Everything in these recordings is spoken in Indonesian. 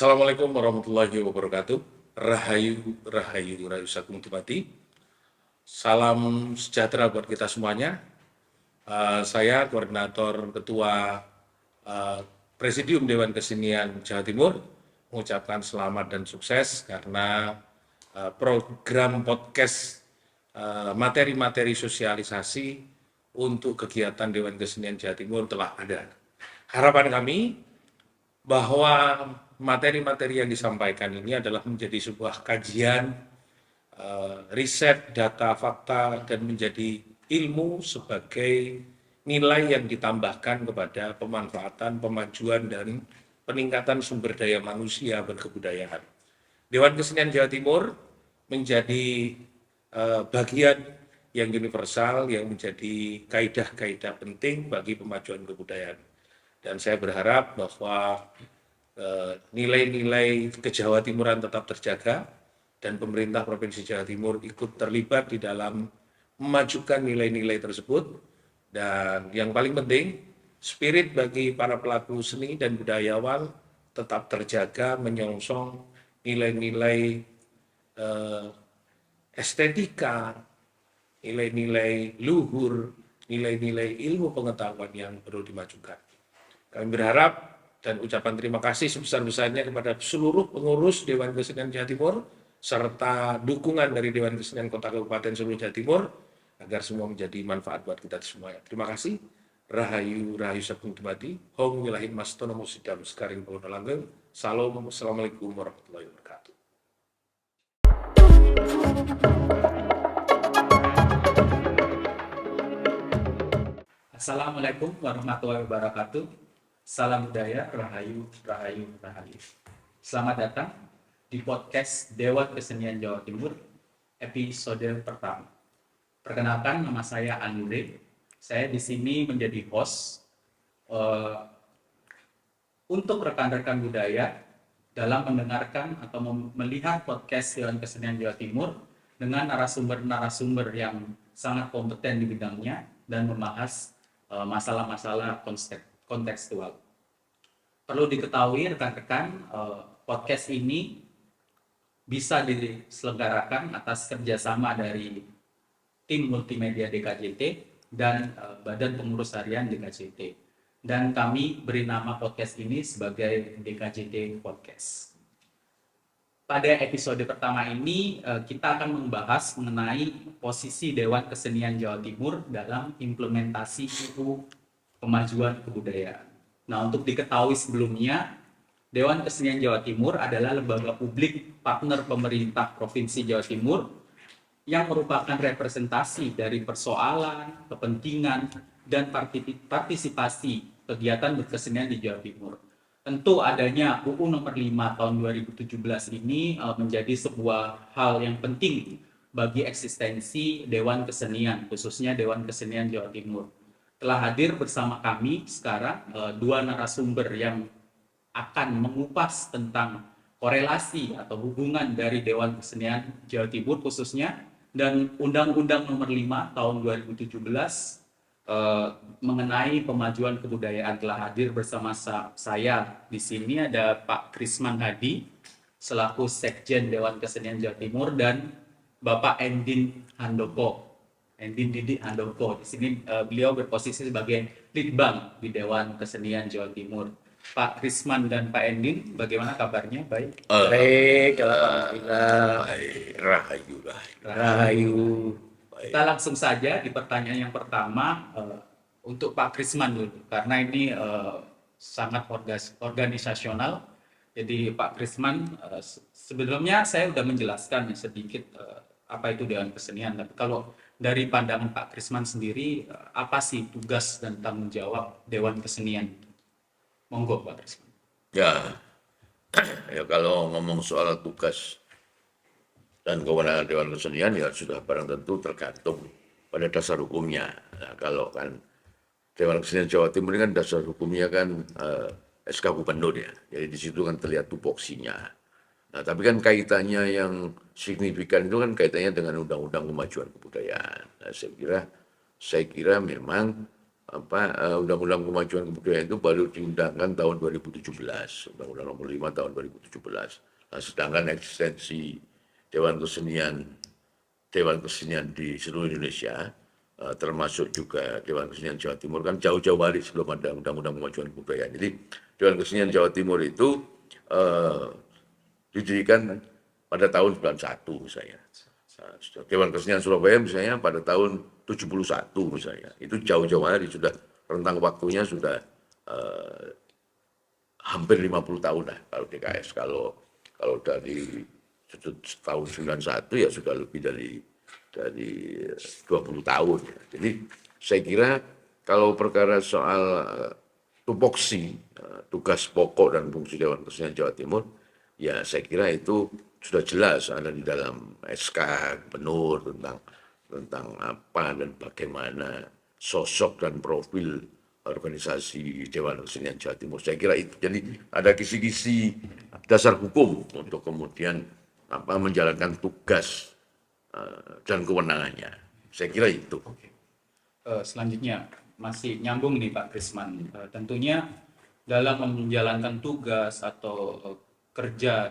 Assalamualaikum warahmatullahi wabarakatuh. Rahayu, rahayu, rahayu sagung tumati. Salam sejahtera buat kita semuanya. Saya koordinator ketua Presidium Dewan Kesenian Jawa Timur mengucapkan selamat dan sukses karena program podcast materi-materi sosialisasi untuk kegiatan Dewan Kesenian Jawa Timur telah ada. Harapan kami bahwa materi-materi yang disampaikan ini adalah menjadi sebuah kajian, riset, data, fakta, dan menjadi ilmu sebagai nilai yang ditambahkan kepada pemanfaatan, pemajuan, dan peningkatan sumber daya manusia berkebudayaan. Dewan Kesenian Jawa Timur menjadi bagian yang universal, yang menjadi kaidah-kaidah penting bagi pemajuan kebudayaan. Dan saya berharap bahwa nilai-nilai kejawa timuran tetap terjaga dan pemerintah Provinsi Jawa Timur ikut terlibat di dalam memajukan nilai-nilai tersebut. Dan yang paling penting, spirit bagi para pelaku seni dan budayawan tetap terjaga menyongsong nilai-nilai estetika, nilai-nilai luhur, nilai-nilai ilmu pengetahuan yang perlu dimajukan. Kami berharap dan ucapan terima kasih sebesar-besarnya kepada seluruh pengurus Dewan Kesenian Jawa Timur serta dukungan dari Dewan Kesenian Kota Kabupaten seluruh Jawa Timur agar semua menjadi manfaat buat kita semuanya. Terima kasih. Rahayu, rahayu sagung tumati. Hong wilahin mas tono musidam sekaring pengguna langgeng. Salam, assalamualaikum warahmatullahi wabarakatuh. Assalamualaikum warahmatullahi wabarakatuh. Salam budaya, rahayu, rahayu, rahayu. Selamat datang di podcast Dewan Kesenian Jawa Timur, episode pertama. Perkenalkan, nama saya Andre. Saya di sini menjadi host untuk rekan-rekan budaya dalam mendengarkan atau melihat podcast Dewan Kesenian Jawa Timur dengan narasumber-narasumber yang sangat kompeten di bidangnya dan membahas masalah-masalah kontekstual. Perlu diketahui rekan-rekan, podcast ini bisa diselenggarakan atas kerjasama dari tim multimedia DKJT dan Badan Pengurus Harian DKJT. Dan kami beri nama podcast ini sebagai DKJT Podcast. Pada episode pertama ini, kita akan membahas mengenai posisi Dewan Kesenian Jawa Timur dalam implementasi UU Kemajuan Kebudayaan. Nah, untuk diketahui sebelumnya, Dewan Kesenian Jawa Timur adalah lembaga publik partner pemerintah Provinsi Jawa Timur yang merupakan representasi dari persoalan, kepentingan, dan partisipasi kegiatan berkesenian di Jawa Timur. Tentu adanya UU nomor 5 tahun 2017 ini menjadi sebuah hal yang penting bagi eksistensi Dewan Kesenian, khususnya Dewan Kesenian Jawa Timur. Telah hadir bersama kami sekarang dua narasumber yang akan mengupas tentang korelasi atau hubungan dari Dewan Kesenian Jawa Timur khususnya dan Undang-Undang nomor 5 tahun 2017 mengenai pemajuan kebudayaan. Telah hadir bersama saya di sini ada Pak Krisman Hadi selaku Sekjen Dewan Kesenian Jawa Timur dan Bapak Endin Handoko, Endin Didi Handoko. Di sini beliau berposisi sebagai Litbang di Dewan Kesenian Jawa Timur. Pak Krisman dan Pak Endin, bagaimana kabarnya? Baik. Baik, alhamdulillah. Rahayu, Rahayu. Kita langsung saja di pertanyaan yang pertama untuk Pak Krisman dulu, karena ini sangat organisasional. Jadi Pak Krisman, sebelumnya saya sudah menjelaskan sedikit apa itu Dewan Kesenian, tapi kalau dari pandangan Pak Krisman sendiri, apa sih tugas dan tanggung jawab Dewan Kesenian? Monggo Pak Krisman. Ya, ya kalau ngomong soal tugas dan kewenangan Dewan Kesenian ya sudah barang tentu tergantung pada dasar hukumnya. Nah, kalau kan Dewan Kesenian Jawa Timur ini kan dasar hukumnya kan SK Gubernur ya. Jadi di situ kan terlihat tupoksinya. Nah, tapi kan kaitannya yang signifikan itu kan kaitannya dengan Undang-Undang Kemajuan Kebudayaan. Nah, saya kira memang Undang-Undang Kemajuan Kebudayaan itu baru diundangkan tahun 2017, Undang-Undang Nomor 5 tahun 2017. Nah, sedangkan eksistensi Dewan Kesenian di seluruh Indonesia, termasuk juga Dewan Kesenian Jawa Timur kan jauh-jauh hari sebelum ada Undang-Undang Kemajuan Kebudayaan. Jadi Dewan Kesenian Jawa Timur itu didirikan pada tahun 91 misalnya. Dewan Kesenian Surabaya misalnya pada tahun 71 misalnya. Itu jauh-jauh hari, sudah rentang waktunya sudah hampir 50 tahun lah kalau DKS. Kalau dari tahun 91 ya sudah lebih dari 20 tahun. Jadi saya kira kalau perkara soal tupoksi, tugas pokok dan fungsi Dewan Kesenian Jawa Timur, ya saya kira itu sudah jelas ada di dalam SK Gubernur tentang apa dan bagaimana sosok dan profil organisasi Dewan Kesenian Jawa Timur. Saya kira itu. Jadi ada kisi-kisi dasar hukum untuk kemudian menjalankan tugas dan kewenangannya. Saya kira itu. Selanjutnya masih nyambung nih Pak Krisman. Tentunya dalam menjalankan tugas atau kerja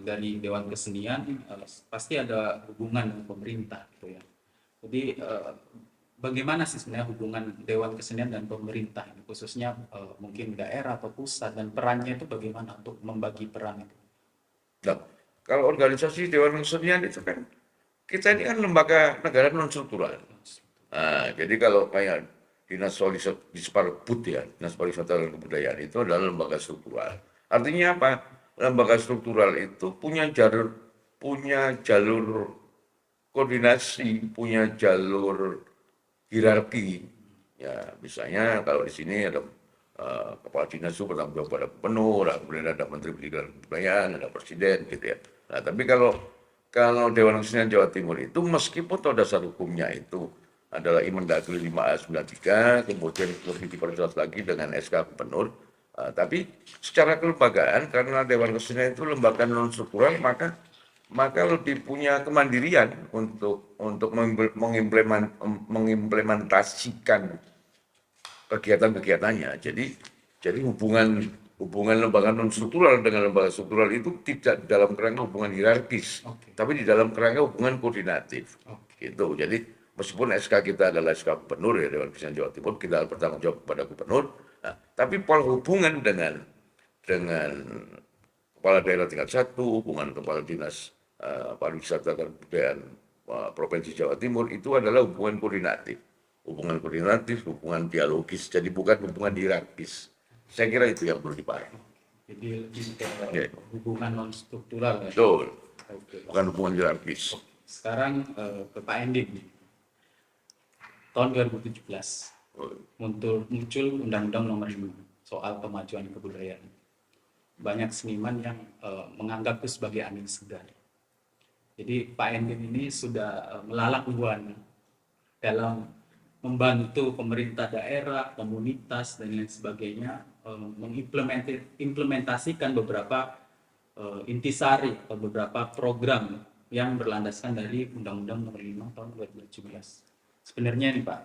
dari Dewan Kesenian pasti ada hubungan dengan pemerintah gitu ya. Jadi bagaimana sih sebenarnya hubungan Dewan Kesenian dan pemerintah, khususnya mungkin daerah atau pusat, dan perannya itu bagaimana untuk membagi peran itu? Nah, kalau organisasi Dewan Kesenian itu kan kita ini kan lembaga negara non struktural. Nah, jadi kalau kayak Dinas Pariwisata ya, Dinas Pariwisata dan Kebudayaan itu adalah lembaga struktural. Artinya apa? Lembaga struktural itu punya jalur koordinasi, punya jalur hierarki. Ya, misalnya kalau di sini ada kepala dinas itu bertanggung jawab pada gubernur, kemudian ada menteri pendidikan dan kebudayaan, ada presiden gitu ya. Nah, tapi kalau Dewan Kesenian Jawa Timur itu meskipun tahu dasar hukumnya itu adalah Imendagri 5A 93, kemudian lebih diperjelas lagi dengan SK Gubernur, tapi secara kelembagaan karena Dewan Kesenian itu lembaga non struktural maka lebih punya kemandirian untuk mengimplementasikan kegiatan-kegiatannya. Jadi hubungan lembaga non struktural dengan lembaga struktural itu tidak dalam kerangka hubungan hierarkis, tapi di dalam kerangka hubungan koordinatif. Gitu. Jadi meskipun SK kita adalah SK Gubernur ya, Dewan Kesenian Jawa Timur, kita bertanggung jawab kepada Gubernur, tapi pola hubungan dengan kepala daerah tingkat 1, hubungan kepala dinas pariwisata dan kebudayaan Provinsi Jawa Timur itu adalah hubungan koordinatif. Hubungan dialogis, jadi bukan hubungan hierarkis. Saya kira itu yang perlu dipahami. Jadi lebih ke hubungan non struktural ya. Betul. Bukan hubungan hierarkis. Sekarang ke Pak Endi. Tahun 2017 muncul Undang-Undang Nomor 5 soal kemajuan kebudayaan. Banyak seniman yang menganggap itu sebagai angin segar. Jadi Pak Endi ini sudah melalak buana dalam membantu pemerintah daerah, komunitas, dan lain sebagainya mengimplementasikan beberapa intisari atau beberapa program yang berlandaskan dari Undang-Undang Nomor 5 tahun 2017. Sebenarnya nih Pak,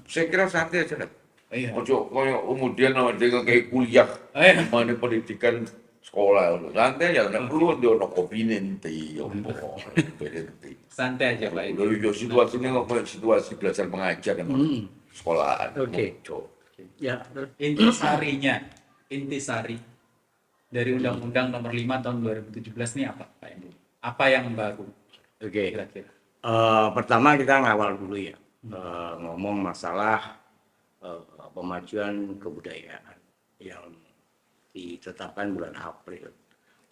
Saya kira santai aja lah. iya. Ojo koyo kemudian dia kayak kuliah, mana pendidikan sekolah, santai aja. Nek perlu dia ono kopi nanti, Santai aja Pak. Yo situasinya kok kayak situasi belajar mengajar kan sekolahan. Oke. Ojo. Ya, Intisari dari Undang-Undang Nomor 5 tahun 2017 ini apa Pak Endi? Apa yang baru oke. kira-kira? Pertama kita ngawal dulu ya, ngomong masalah pemajuan kebudayaan yang ditetapkan bulan April.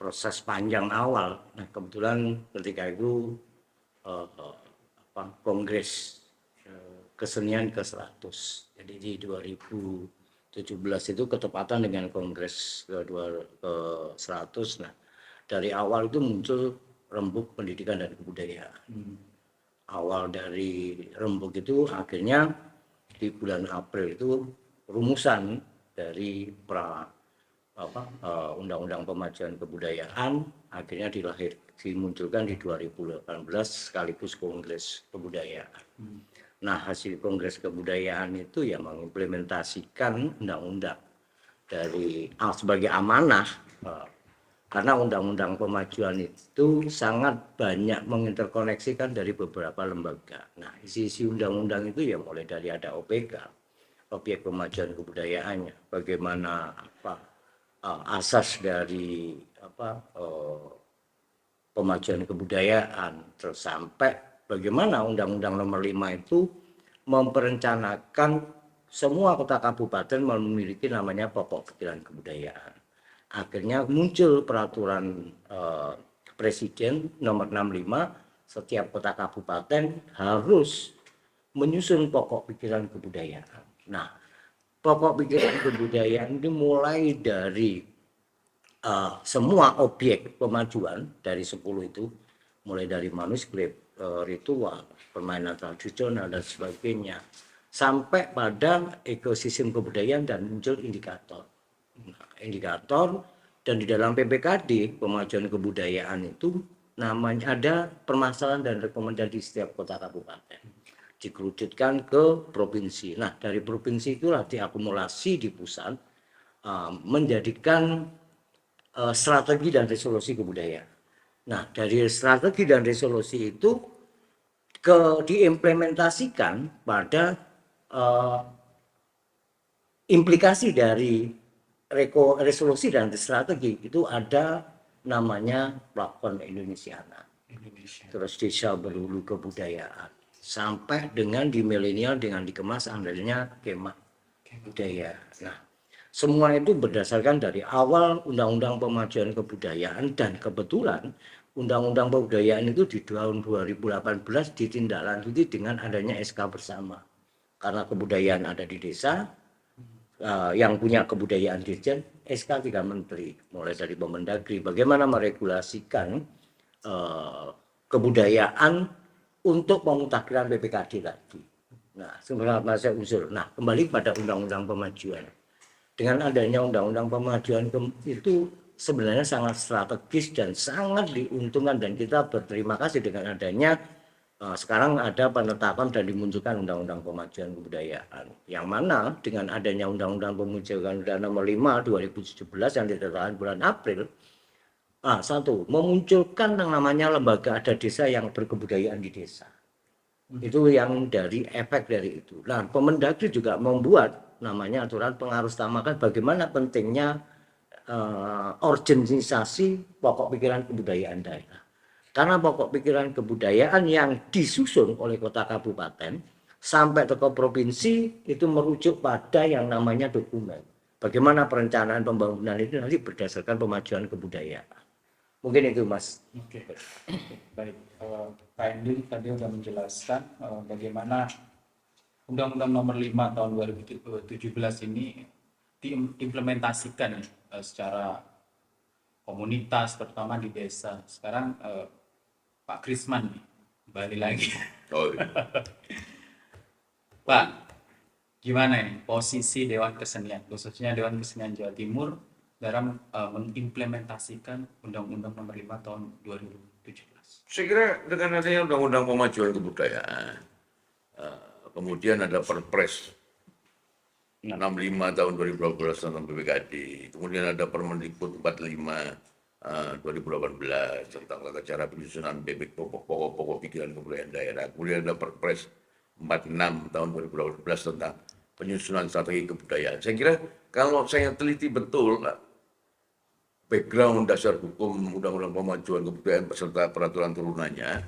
Proses panjang awal. Nah kebetulan ketika itu Kongres Kesenian ke-100. Jadi di 2017 itu ketepatan dengan Kongres ke-100. Nah, dari awal itu muncul Rembuk Pendidikan dan Kebudayaan. Awal dari Rembuk itu akhirnya di bulan April itu rumusan dari Undang-Undang Pemajuan Kebudayaan akhirnya dimunculkan di 2018 sekaligus Kongres Kebudayaan. Nah, hasil Kongres Kebudayaan itu ya mengimplementasikan undang-undang dari sebagai amanah, karena undang-undang pemajuan itu sangat banyak menginterkoneksikan dari beberapa lembaga. Nah, isi-isi undang-undang itu ya mulai dari ada OPK, Objek Pemajuan Kebudayaannya, bagaimana asas dari pemajuan kebudayaan, terus sampai bagaimana Undang-Undang Nomor 5 itu memperencanakan semua kota kabupaten memiliki namanya pokok pikiran kebudayaan. Akhirnya muncul peraturan Presiden Nomor 65, setiap kota kabupaten harus menyusun pokok pikiran kebudayaan. Nah, pokok pikiran kebudayaan ini mulai dari semua objek pemajuan dari 10 itu, mulai dari manuskrip, ritual, permainan tradisional dan sebagainya, sampai pada ekosistem kebudayaan dan muncul indikator. Nah, indikator, dan di dalam PPKD pemajuan kebudayaan itu namanya ada permasalahan dan rekomendasi setiap kota kabupaten dikerucutkan ke provinsi. Nah, dari provinsi itulah diakumulasi di pusat, menjadikan strategi dan resolusi kebudayaan. Nah, dari strategi dan resolusi itu diimplementasikan pada implikasi dari resolusi dan strategi itu ada namanya Platform Indonesiana. Terus Desa Berhulu Kebudayaan. Sampai dengan di milenial dengan dikemas adanya kemah budaya. Nah, semua itu berdasarkan dari awal Undang-Undang Pemajuan Kebudayaan, dan kebetulan Undang-Undang Kebudayaan itu di tahun 2018 ditindaklanjuti dengan adanya SK bersama. Karena kebudayaan ada di desa, yang punya kebudayaan dirjen, SK 3 Menteri, mulai dari Kemendagri, bagaimana meregulasikan kebudayaan untuk pemutakhiran PPKD tadi. Nah, sebenarnya usul. Nah, kembali pada Undang-Undang Pemajuan. Dengan adanya Undang-Undang Pemajuan itu sebenarnya sangat strategis dan sangat diuntungkan, dan kita berterima kasih dengan adanya sekarang ada penetapan dan dimunculkan Undang-Undang Pemajuan Kebudayaan, yang mana dengan adanya Undang-Undang Pemajuan Nomor 5 2017 yang ditetapkan bulan April, satu, memunculkan yang namanya lembaga adat desa yang berkebudayaan di desa. Itu yang dari efek dari itu. Nah, Kemendagri juga membuat namanya aturan pengarusutamakan bagaimana pentingnya urgenisasi pokok pikiran kebudayaan daerah. Karena pokok pikiran kebudayaan yang disusun oleh kota kabupaten sampai ke provinsi itu merujuk pada yang namanya dokumen. Bagaimana perencanaan pembangunan itu nanti berdasarkan pemajuan kebudayaan. Mungkin itu, Mas. Oke. Baik, Pak Ending tadi sudah menjelaskan bagaimana Undang-Undang Nomor 5 tahun 2017 ini diimplementasikan secara komunitas, terutama di desa. Sekarang Pak Krisman nih, kembali lagi. Oh, iya. Pak, gimana ini posisi Dewan Kesenian, khususnya Dewan Kesenian Jawa Timur dalam mengimplementasikan Undang-Undang Nomor 5 tahun 2017? Saya kira dengan adanya Undang-Undang Pemajuan Kebudayaan, kemudian ada Perpres 65 tahun 2012 tentang PPKD, kemudian ada Permendikbud 45 2018 tentang tata cara penyusunan pokok pikiran kebudayaan daerah, kemudian ada Perpres 46 tahun 2018 tentang penyusunan strategi kebudayaan. Saya kira kalau saya teliti betul background dasar hukum Undang-Undang Pemajuan Kebudayaan beserta peraturan turunannya,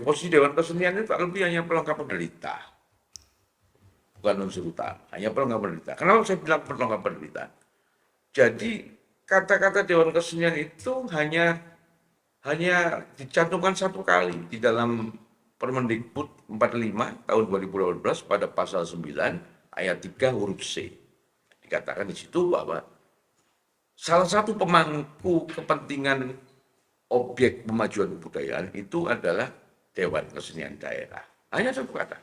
posisi Dewan Kesenian itu tak lebih hanya pelengkap penderita, bukan unsur utama, hanya pelengkap penderita. Kenapa saya bilang pelengkap penderita? Jadi kata-kata Dewan Kesenian itu hanya dicantumkan satu kali di dalam Permendikbud 45 tahun 2018 pada pasal 9 ayat 3 huruf C. Dikatakan di situ bahwa salah satu pemangku kepentingan objek pemajuan kebudayaan itu adalah Dewan Kesenian Daerah. Hanya satu kata.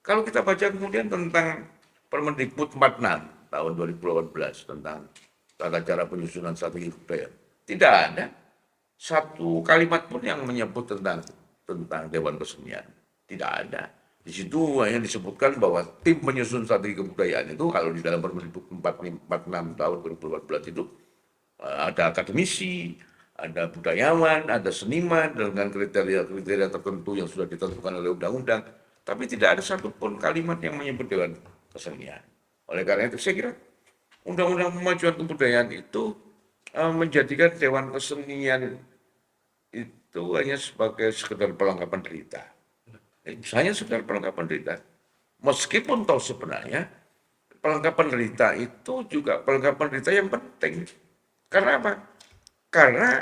Kalau kita baca kemudian tentang Permendikbud 46 tahun 2018 tentang tata cara penyusunan strategi kebudayaan, tidak ada satu kalimat pun yang menyebut tentang Dewan Kesenian. Tidak ada. Di situ hanya disebutkan bahwa tim penyusun strategi kebudayaan itu kalau di dalam Permendikbud 46 tahun 2014 itu ada akademisi, ada budayawan, ada seniman dengan kriteria-kriteria tertentu yang sudah ditentukan oleh undang-undang. Tapi tidak ada satupun kalimat yang menyebut Dewan Kesenian. Oleh karena itu saya kira Undang-Undang Pemajuan Kebudayaan itu menjadikan Dewan Kesenian itu hanya sebagai sekedar pelengkapan derita. Hanya sekedar pelengkapan derita. Meskipun toh sebenarnya pelengkapan derita itu juga pelengkapan derita yang penting. Karena apa? Karena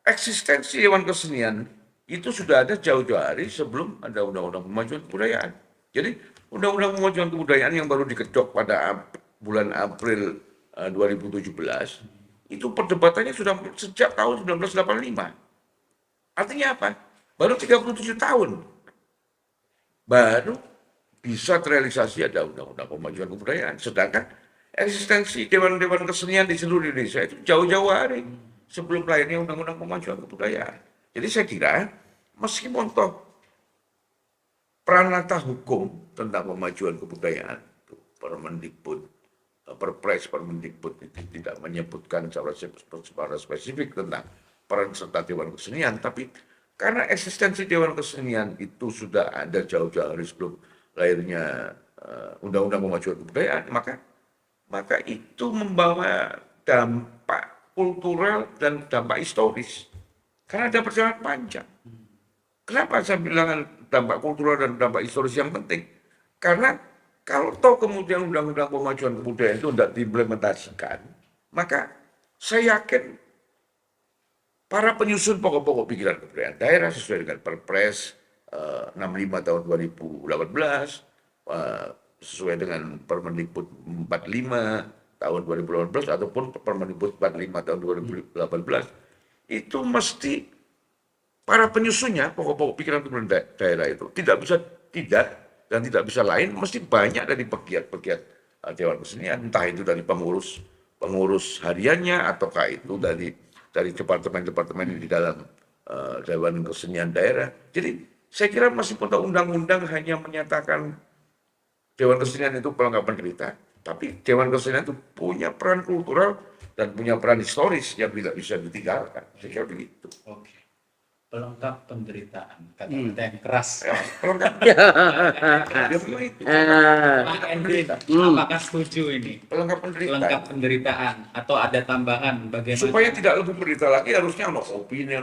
eksistensi Dewan Kesenian itu sudah ada jauh-jauh hari sebelum ada Undang-Undang Pemajuan Kebudayaan. Jadi Undang-Undang Pemajuan Kebudayaan yang baru diketok pada bulan April 2017 itu perdebatannya sudah sejak tahun 1985. Artinya apa? Baru 37 tahun baru bisa terrealisasi ada Undang-Undang Pemajuan Kebudayaan. Sedangkan eksistensi Dewan-Dewan Kesenian di seluruh Indonesia itu jauh-jauh hari sebelum lahirnya Undang-Undang Pemajuan Kebudayaan. Jadi saya kira meskipun toh pranata hukum tentang pemajuan kebudayaan, Permendikbud, Perpres Permendikbud itu tidak menyebutkan secara spesifik tentang peran serta Dewan Kesenian, tapi karena eksistensi Dewan Kesenian itu sudah ada jauh-jauh hari sebelum lahirnya Undang-Undang Pemajuan Kebudayaan, maka itu membawa dampak kultural dan dampak historis. Karena ada perjalanan panjang. Kenapa saya bilang dampak kultural dan dampak historis yang penting? Karena kalau toh kemudian Undang-Undang Pemajuan Kebudayaan itu tidak diimplementasikan, maka saya yakin para penyusun pokok-pokok pikiran kebudayaan daerah sesuai dengan Perpres 65 tahun 2018, sesuai dengan Permendikbud 45 tahun 2018 ataupun Permendikbud 45 tahun 2018, itu mesti para penyusunnya pokok-pokok pikiran kebudayaan daerah itu tidak bisa lain, mesti banyak dari pegiat-pegiat Dewan Kesenian, entah itu dari pengurus hariannya ataukah itu dari departemen-departemen di dalam Dewan Kesenian daerah. Jadi saya kira meskipun undang-undang hanya menyatakan Dewan Kesenian itu pelengkapan derita, tapi Dewan Kesenian itu punya peran kultural dan punya peran historis yang tidak bisa ditinggalkan. Saya kira begitu. Oke. Pelengkap penderitaan, kata-kata yang keras. Pelengkap. Pak Endin, apakah setuju ini? Pelengkap penderitaan. Pelengkap penderitaan atau ada tambahan bagaimana? Supaya tidak lebih menderita lagi harusnya ono opini.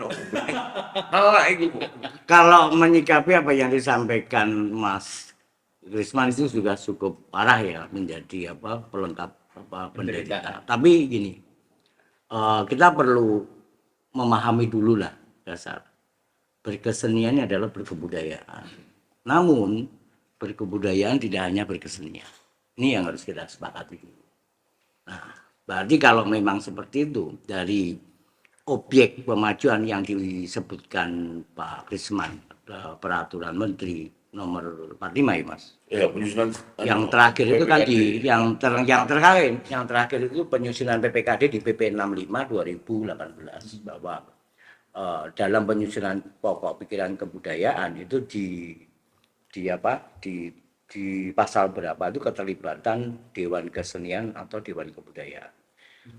Malah itu. Kalau menyikapi apa yang disampaikan Mas Krisman itu juga cukup parah ya, menjadi pelengkap penderita. Tapi gini, kita perlu memahami dulu lah dasar berkesenian adalah berkebudayaan. Namun berkebudayaan tidak hanya berkesenian. Ini yang harus kita sepakati. Nah, berarti kalau memang seperti itu dari objek pemajuan yang disebutkan Pak Krisman, peraturan Menteri nomor 45 ya Mas. Ya, penyusunan Yang terakhir itu kan yang terakhir itu penyusunan PPKD di PP 65 2018 bahwa dalam penyusunan pokok pikiran kebudayaan itu di pasal berapa itu keterlibatan Dewan Kesenian atau Dewan Kebudayaan.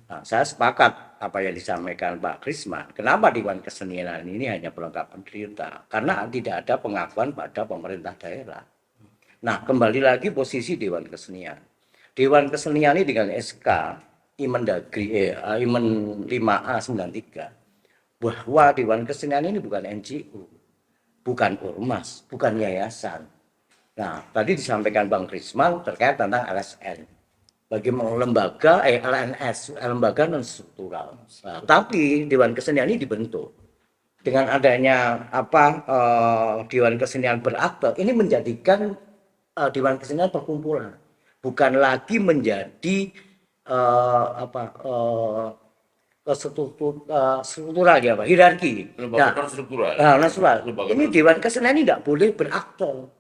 Nah, saya sepakat apa yang disampaikan Pak Krisman. Kenapa Dewan Kesenian ini hanya pelengkap penderita? Karena tidak ada pengakuan pada pemerintah daerah. Nah, kembali lagi posisi Dewan Kesenian. Dewan Kesenian ini dengan SK Imendagri Imen 5A 93 bahwa Dewan Kesenian ini bukan NGO, bukan ormas, bukan yayasan. Nah, tadi disampaikan Bang Krisman terkait tentang LSN. Bagaimana LNS, lembaga non struktural. Nah, tapi Dewan Kesenian ini dibentuk dengan adanya Dewan Kesenian berakte, ini menjadikan Dewan Kesenian perkumpulan, bukan lagi menjadi struktural ya Pak, hierarki. lembaga struktural. Ini Dewan Kesenian ini tidak boleh berakte.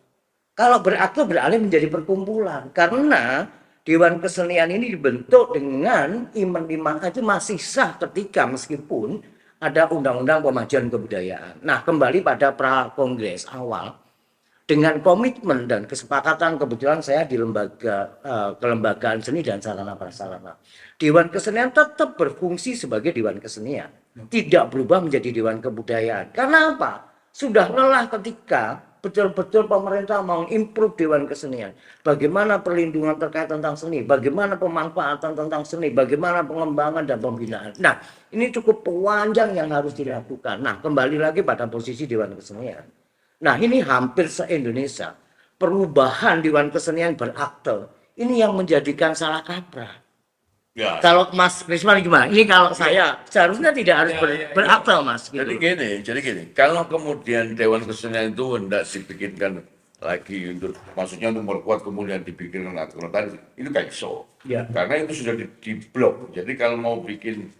Kalau berakte beralih menjadi perkumpulan, karena Dewan Kesenian ini dibentuk dengan Imen 5 itu masih sah ketika meskipun ada Undang-Undang Pemajuan Kebudayaan. Nah, kembali pada pra kongres awal dengan komitmen dan kesepakatan. Kebetulan saya di lembaga kelembagaan seni dan sarana prasarana. Dewan Kesenian tetap berfungsi sebagai Dewan Kesenian, tidak berubah menjadi Dewan Kebudayaan. Karena apa? Sudah lelah ketika betul-betul pemerintah mau improve Dewan Kesenian. Bagaimana perlindungan terkait tentang seni, bagaimana pemanfaatan tentang seni, bagaimana pengembangan dan pembinaan. Nah, ini cukup panjang yang harus dilakukan. Nah, kembali lagi pada posisi Dewan Kesenian. Nah, ini hampir se-Indonesia. Perubahan Dewan Kesenian berakte. Ini yang menjadikan salah kaprah. Ya. Kalau Mas Krisman gimana? Ini kalau saya seharusnya tidak harus berakte, Mas. Gitu. Jadi gini, kalau kemudian Dewan Kesenian itu hendak dibikinkan lagi maksudnya untuk memperkuat kemudian dibikinkan aturan tadi, itu kayak iso. Ya. Karena itu sudah di blok. Jadi kalau mau bikin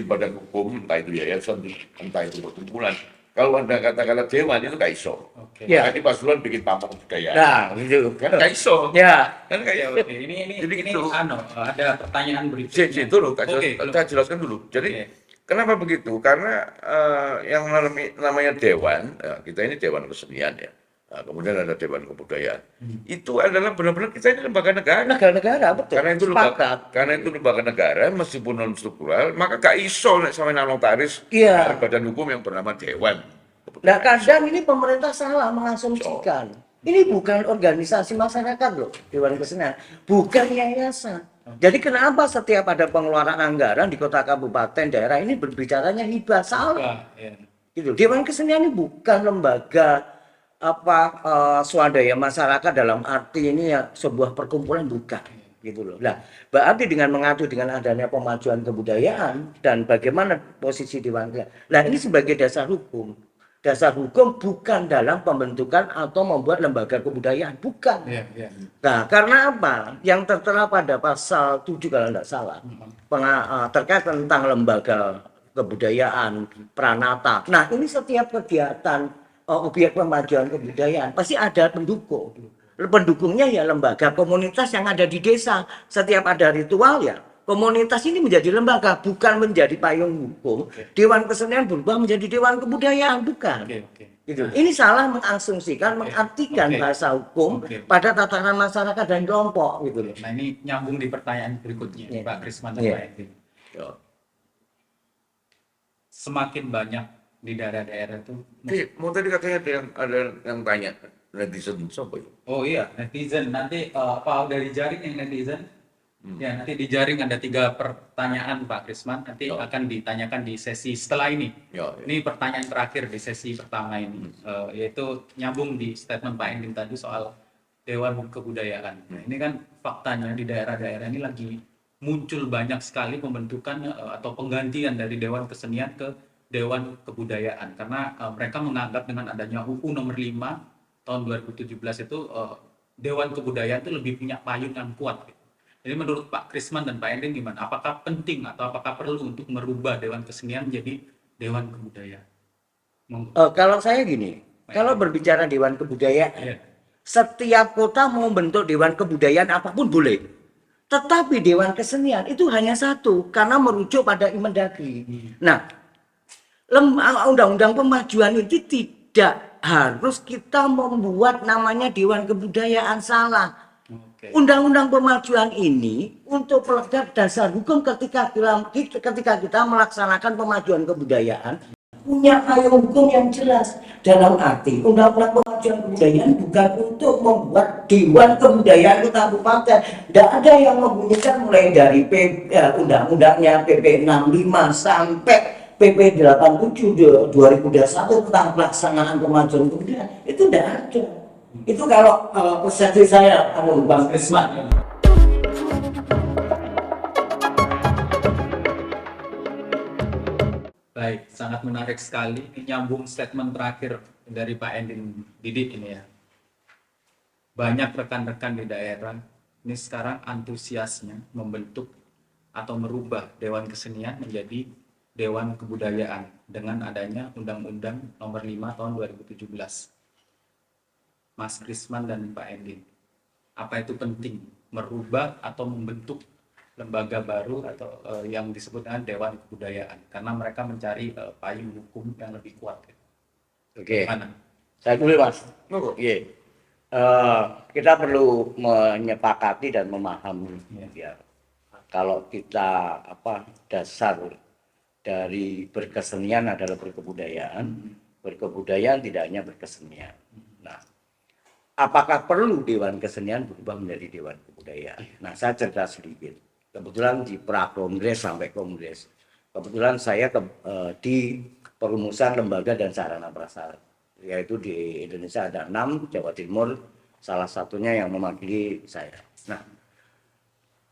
badan hukum, entah itu yayasan, entah itu perkumpulan, kalau ada kata-kata dewan itu kayak iso. Oke. Ya. Makanya Pasuruan bikin pamong budaya. Nah, gitu. Kan kayak iso. Ya. Kan kayak Oke, ini Jadi ini gitu. ada pertanyaan berikutnya. Dulu, Oke, saya jelaskan dulu. Jadi Oke. kenapa begitu? Karena yang namanya dewan, kita ini Dewan Kesenian ya. Nah, kemudian ada Dewan Kebudayaan. Itu adalah benar-benar kita ini lembaga negara. Negara-negara, betul. Karena itu lembaga negara meskipun non struktural, maka gak iso nek sama notaris Iya. ada badan hukum yang bernama Dewan. Nah, kadang ini pemerintah salah mengasumsikan. Ini bukan organisasi masyarakat loh, Dewan Kesenian. Bukan yayasan. Jadi kenapa setiap ada pengeluaran anggaran di kota kabupaten daerah ini berbicaranya hibah? Salah. Ya. Gitu. Dewan Kesenian ini bukan lembaga swadaya masyarakat dalam arti ini ya sebuah perkumpulan, bukan gitu loh. Nah, berarti dengan mengacu dengan adanya pemajuan kebudayaan dan bagaimana posisi Dewan Kesenian. Nah, ini sebagai dasar hukum. Dasar hukum bukan dalam pembentukan atau membuat lembaga kebudayaan, bukan. Ya, ya. Nah, karena apa? Yang tertera pada pasal 7 kalau tidak salah, terkait tentang lembaga kebudayaan, Pranata. Nah, ini setiap kegiatan objek pemajuan kebudayaan pasti ada pendukung. Pendukungnya ya lembaga komunitas yang ada di desa. Setiap ada ritual ya komunitas ini menjadi lembaga, bukan menjadi payung hukum. Dewan Kesenian berubah menjadi Dewan Kebudayaan, bukan. Oke. Gitu. Ini salah mengasumsikan, mengartikan bahasa hukum pada tataran masyarakat dan kelompok gitu loh. Nah, ini nyambung di pertanyaan berikutnya, Iya. Pak Krisman dan Iya. Pak Edwin. Ya. Semakin banyak di daerah-daerah itu. Mau tadi katanya ada yang tanya netizen siapa itu? Oh iya, netizen. Nanti apa udah dijaring yang netizen? Ya, nanti di jaring ada 3 pertanyaan Pak Krisman. Nanti akan ditanyakan di sesi setelah ini. Ya. Ini pertanyaan terakhir di sesi pertama ini, yaitu nyambung di statement Pak Endin tadi soal Dewan Kebudayaan. Nah, ini kan faktanya di daerah-daerah ini lagi muncul banyak sekali pembentukan atau penggantian dari Dewan Kesenian ke Dewan Kebudayaan. Karena mereka menganggap dengan adanya UU nomor 5 tahun 2017 itu Dewan Kebudayaan itu lebih punya payung yang kuat. Gitu. Jadi menurut Pak Krisman dan Pak Endin gimana? Apakah penting atau apakah perlu untuk merubah Dewan Kesenian menjadi Dewan Kebudayaan? Kalau saya gini, kalau berbicara Dewan Kebudayaan, Iya. setiap kota mau bentuk Dewan Kebudayaan apapun boleh. Tetapi Dewan Kesenian itu hanya satu, karena merujuk pada Imendagri. Nah, undang-undang pemajuan itu tidak harus kita membuat namanya Dewan Kebudayaan, salah. Oke. Undang-undang pemajuan ini untuk melekat dasar hukum ketika kita melaksanakan pemajuan kebudayaan punya payung hukum yang jelas, dalam arti undang-undang pemajuan kebudayaan bukan untuk membuat Dewan Kebudayaan kabupaten. Tidak ada yang membunyikan mulai dari undang-undangnya PP 65 sampai PP 87 2021 tentang pelaksanaan pemajuan kebudayaan. Itu tidak ada. Itu kalau persepsi saya, Bang Krisman. Baik, sangat menarik sekali. Ini nyambung statement terakhir dari Pak Endin Didik ini ya. Banyak rekan-rekan di daerah ini sekarang antusiasnya membentuk atau merubah Dewan Kesenian menjadi Dewan Kebudayaan dengan adanya Undang-Undang Nomor 5 Tahun 2017. Mas Krisman dan Pak Endin, apa itu penting merubah atau membentuk lembaga baru atau yang disebut dengan Dewan Kebudayaan karena mereka mencari payung hukum yang lebih kuat. Oke. Mana? Saya dulu Mas. Monggo. Iya. Kita perlu menyepakati dan memahami ya. Kalau kita dasar dari berkesenian adalah berkebudayaan, berkebudayaan tidak hanya berkesenian. Nah, apakah perlu Dewan Kesenian berubah menjadi Dewan Kebudayaan? Nah, saya cerita sedikit. Kebetulan di pra-kongres sampai kongres, kebetulan saya di perumusan lembaga dan sarana prasarana, yaitu di Indonesia ada 6, Jawa Timur salah satunya yang mewakili saya. Nah,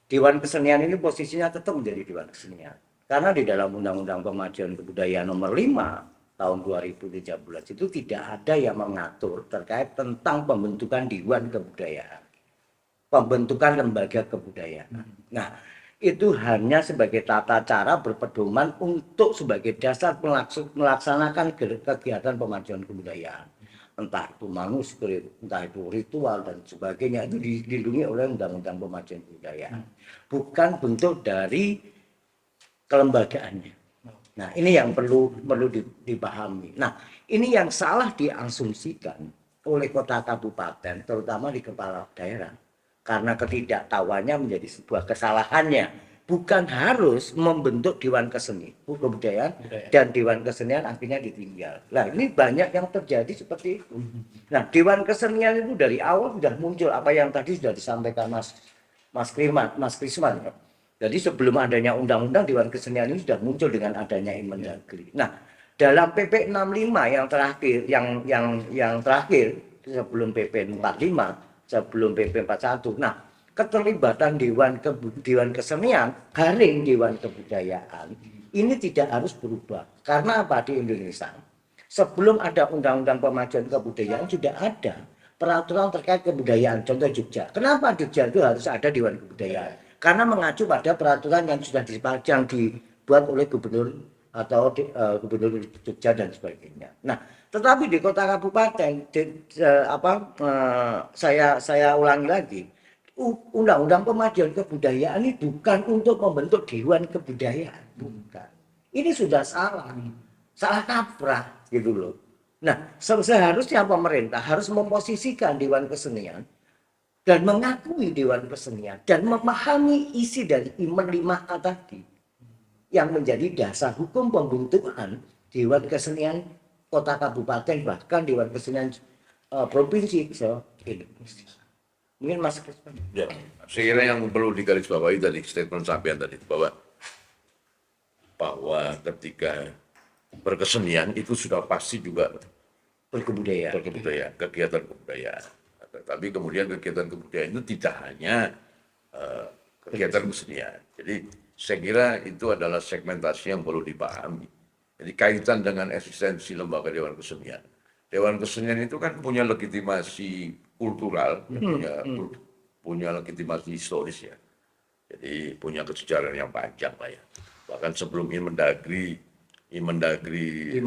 Dewan Kesenian ini posisinya tetap menjadi Dewan Kesenian. Karena di dalam Undang-Undang Pemajuan Kebudayaan Nomor 5 tahun 2013 itu tidak ada yang mengatur terkait tentang pembentukan Dewan Kebudayaan, pembentukan lembaga kebudayaan. Nah, itu hanya sebagai tata cara berpedoman untuk sebagai dasar melaksanakan kegiatan pemajuan kebudayaan. Entah itu manuskrip, entah itu ritual dan sebagainya, itu dilindungi oleh Undang-Undang Pemajuan Kebudayaan. Bukan bentuk dari kelembagaannya. Nah, ini yang perlu dipahami. Nah, ini yang salah diasumsikan oleh kota kabupaten, terutama di kepala daerah. Karena ketidaktahuannya menjadi sebuah kesalahannya. Bukan harus membentuk Dewan Kesenian Kebudayaan dan Dewan Kesenian akhirnya ditinggal. Nah, ini banyak yang terjadi seperti itu. Nah, Dewan Kesenian itu dari awal sudah muncul apa yang tadi sudah disampaikan Mas Krisman. Jadi sebelum adanya undang-undang Dewan Kesenian ini sudah muncul dengan adanya Inmendagri. Nah, dalam PP 65 yang terakhir yang terakhir sebelum PP 45, sebelum PP 41. Nah, keterlibatan Dewan Kesenian, garing Dewan Kebudayaan ini tidak harus berubah. Karena apa di Indonesia? Sebelum ada Undang-Undang Pemajuan Kebudayaan sudah ada peraturan terkait kebudayaan. Contoh Jogja. Kenapa Jogja itu harus ada Dewan Kebudayaan? Karena mengacu pada peraturan yang sudah dibuat oleh gubernur atau gubernur Jogja dan sebagainya. Nah, tetapi di kota kabupaten saya ulangi lagi, Undang-Undang Pemajuan Kebudayaan ini bukan untuk membentuk Dewan Kebudayaan, bukan. Ini sudah salah kaprah gitu loh. Nah, seharusnya pemerintah harus memposisikan Dewan Kesenian dan mengakui Dewan Kesenian dan memahami isi dari Imen 5A tadi yang menjadi dasar hukum pembentukan Dewan Kesenian kota kabupaten bahkan Dewan Kesenian provinsi Indonesia. Mungkin Mas Krisman. Ya, saya kira yang perlu digarisbawahi tadi statement sampean tadi bahwa ketika berkesenian itu sudah pasti juga Berkebudayaan. kegiatan kebudayaan. Tapi kemudian kegiatan kebudayaan itu tidak hanya kegiatan kesenian. Jadi saya kira itu adalah segmentasi yang perlu dipahami. Jadi kaitan dengan eksistensi lembaga Dewan Kesenian. Dewan Kesenian itu kan punya legitimasi kultural, punya legitimasi historis ya. Jadi punya kesejarah yang panjang lah ya. Bahkan sebelum Inmendagri 591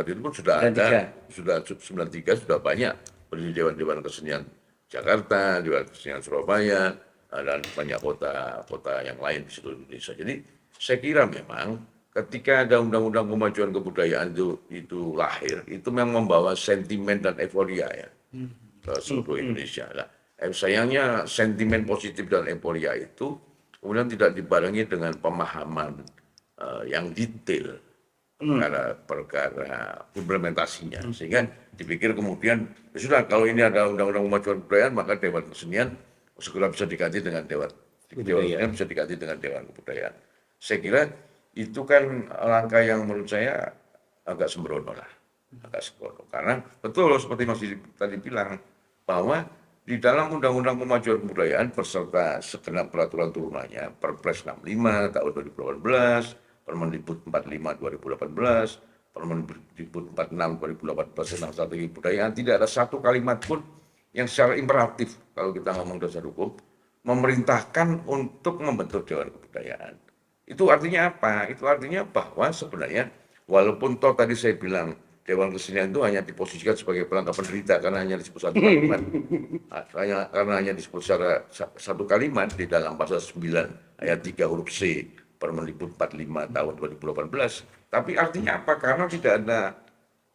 itu pun sudah ada, sudah 93 sudah banyak berdiri Dewan Kesenian Jakarta, Dewan Kesenian Surabaya, dan banyak kota yang lain di seluruh Indonesia. Jadi saya kira memang ketika ada Undang-Undang Pemajuan Kebudayaan itu lahir, itu memang membawa sentimen dan euforia ya ke seluruh Indonesia. Nah, sayangnya sentimen positif dan euforia itu kemudian tidak dibarengi dengan pemahaman yang detail perkara implementasinya, sehingga dipikir kemudian ya sudah kalau ini ada Undang-Undang Pemajuan Kebudayaan maka Dewan Kesenian segera bisa diganti dengan Dewan Kesenian bisa diganti dengan Dewan Kebudayaan. Saya kira itu kan langkah yang menurut saya agak sembrono lah, karena betul seperti Mas tadi bilang bahwa di dalam Undang-Undang Pemajuan Kebudayaan beserta segenap peraturan turunannya, Perpres 65 tahun 2018, Permendikbud 45 2018, Permendikbud 46 2018 tentang strategi kebudayaan, tidak ada satu kalimat pun yang secara imperatif kalau kita ngomong dasar hukum memerintahkan untuk membentuk Dewan Kebudayaan. Itu artinya apa? Itu artinya bahwa sebenarnya walaupun toh tadi saya bilang Dewan Kesenian itu hanya diposisikan sebagai pelengkap penderita karena hanya disebut satu kalimat, karena hanya disebut secara satu kalimat di dalam pasal 9 ayat 3 huruf C Permendikbud 45 tahun 2018. Tapi artinya apa? Karena tidak ada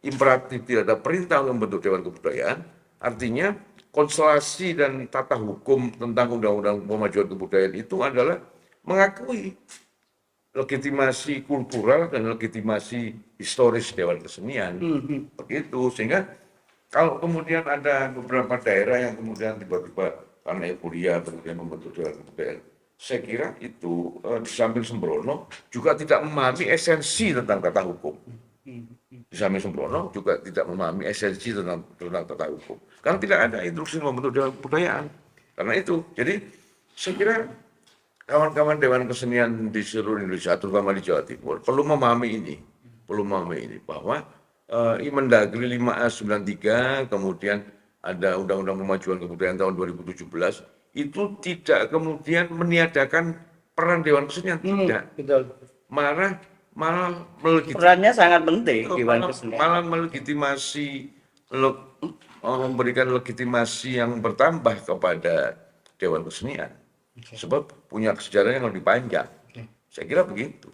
imperatif, tidak ada perintah untuk membentuk Dewan Kebudayaan, artinya konstelasi dan tata hukum tentang Undang-Undang Pemajuan Kebudayaan itu adalah mengakui legitimasi kultural dan legitimasi historis Dewan Kesenian. Begitu, sehingga kalau kemudian ada beberapa daerah yang kemudian tiba-tiba karena euforia kemudian membentuk Dewan Kebudayaan, saya kira itu di samping sembrono juga tidak memahami esensi tentang tata hukum. Di samping sembrono juga tidak memahami esensi tentang tata hukum. Karena tidak ada instruksi membentuk Dewan Kebudayaan. Karena itu, jadi saya kira kawan-kawan Dewan Kesenian di seluruh Indonesia, terutama di Jawa Timur, perlu memahami ini bahwa Mendagri 5A 93, kemudian ada Undang-Undang Pemajuan Kebudayaan tahun 2017, itu tidak kemudian meniadakan peran Dewan Kesenian, tidak. Betul. Malah Perannya sangat penting Dewan Kesenian. malah melegitimasi, memberikan legitimasi yang bertambah kepada Dewan Kesenian. Sebab punya sejarah yang lebih panjang. Saya kira begitu.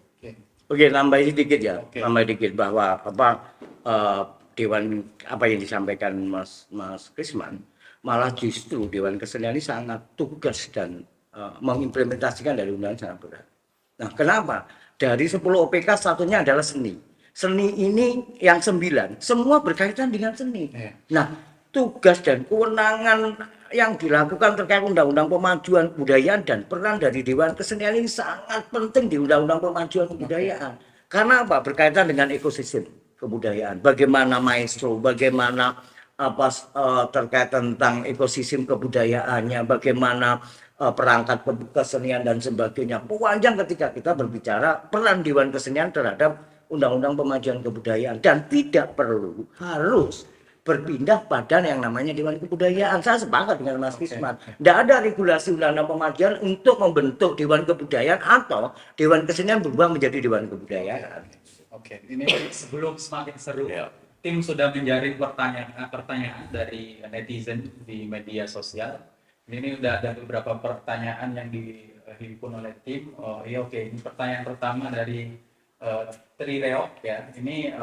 Oke, nambahin sedikit ya, nambahin sedikit bahwa Dewan apa yang disampaikan Mas Krisman, malah justru Dewan Kesenian ini sangat tugas dan mengimplementasikan dari undang sangat berat. Nah, kenapa? Dari 10 OPK satunya adalah seni. Seni ini yang 9, semua berkaitan dengan seni. Nah, tugas dan kewenangan yang dilakukan terkait Undang-Undang Pemajuan Kebudayaan dan peran dari Dewan Kesenian ini sangat penting di Undang-Undang Pemajuan Kebudayaan. Karena apa? Berkaitan dengan ekosistem kebudayaan. Bagaimana maestro, bagaimana terkait tentang ekosistem kebudayaannya, bagaimana perangkat kesenian dan sebagainya. Panjang ketika kita berbicara peran Dewan Kesenian terhadap Undang-Undang Pemajuan Kebudayaan dan tidak perlu harus berpindah pada yang namanya Dewan Kebudayaan. Saya sepakat dengan Mas Krisman. Tidak ada regulasi Undang-Undang Pemajuan untuk membentuk Dewan Kebudayaan atau Dewan Kesenian berubah menjadi Dewan Kebudayaan. Oke, ini sebelum semakin seru, tim sudah menjaring pertanyaan dari netizen di media sosial. Ini udah ada beberapa pertanyaan yang dihimpun oleh tim. Ini pertanyaan pertama dari Tri Reok ya. Ini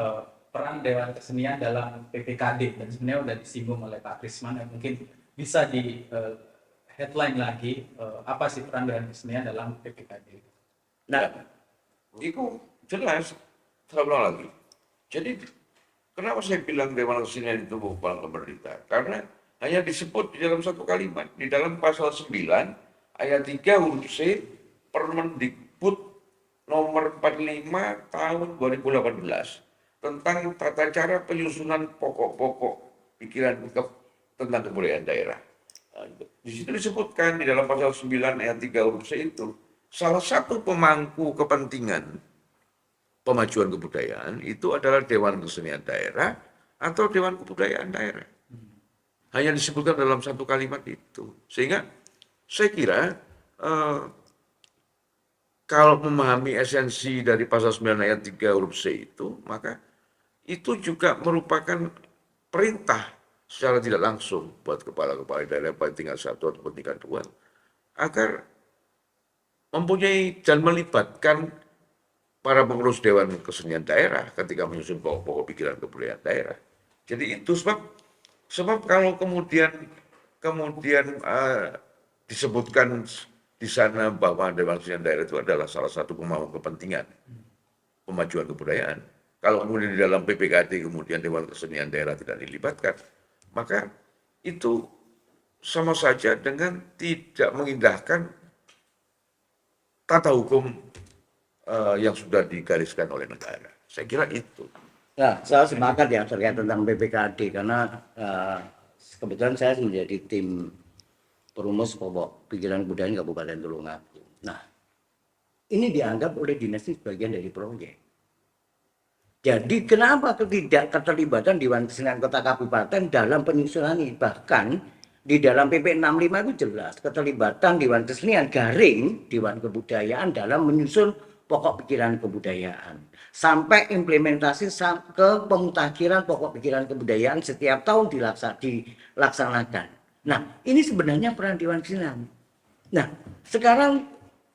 peran Dewan Kesenian dalam PPKD dan sebenarnya udah disinggung oleh Pak Krisman. Mungkin bisa di headline lagi apa sih peran Dewan Kesenian dalam PPKD? Nah, itu jelas. Terulang lagi. Jadi kenapa saya bilang Dewan Kesenian itu bukan pemerintah? Karena hanya disebut di dalam satu kalimat, di dalam pasal 9 ayat 3 huruf C Permendikbud nomor 45 tahun 2018 tentang tata cara penyusunan pokok-pokok pikiran tentang kebudayaan daerah. Di situ disebutkan di dalam pasal 9 ayat 3 huruf C itu salah satu pemangku kepentingan pemajuan kebudayaan itu adalah Dewan Kesenian Daerah atau Dewan Kebudayaan Daerah. Hanya disebutkan dalam satu kalimat itu. Sehingga saya kira kalau memahami esensi dari pasal 9 ayat 3 huruf C itu, maka itu juga merupakan perintah secara tidak langsung buat kepala-kepala daerah baik tingkat 1 atau tingkat 2 agar mempunyai dan melibatkan para pengurus Dewan Kesenian Daerah ketika menyusun pokok-pokok pikiran kebudayaan daerah. Jadi itu sebab kalau kemudian disebutkan di sana bahwa Dewan Kesenian Daerah itu adalah salah satu pemangku kepentingan pemajuan kebudayaan. Kalau kemudian di dalam PPKD kemudian Dewan Kesenian Daerah tidak dilibatkan, maka itu sama saja dengan tidak mengindahkan tata hukum yang sudah digariskan oleh negara. Saya kira itu. Nah, saya sepakat ya terkait tentang PPKD karena kebetulan saya menjadi tim perumus pokok pikiran kebudayaan Kabupaten Tulungagung. Nah, ini dianggap oleh dinasti sebagian dari proyek. Jadi kenapa tidak keterlibatan Dewan Kesenian Kota Kabupaten dalam penyusunan ini? Bahkan di dalam PP 65 itu jelas keterlibatan Dewan Kesenian garing Dewan Kebudayaan dalam menyusun pokok pikiran kebudayaan sampai implementasi ke pemutakhiran pokok pikiran kebudayaan setiap tahun dilaksanakan. Nah, ini sebenarnya peran Dewan Kesenian. Nah, sekarang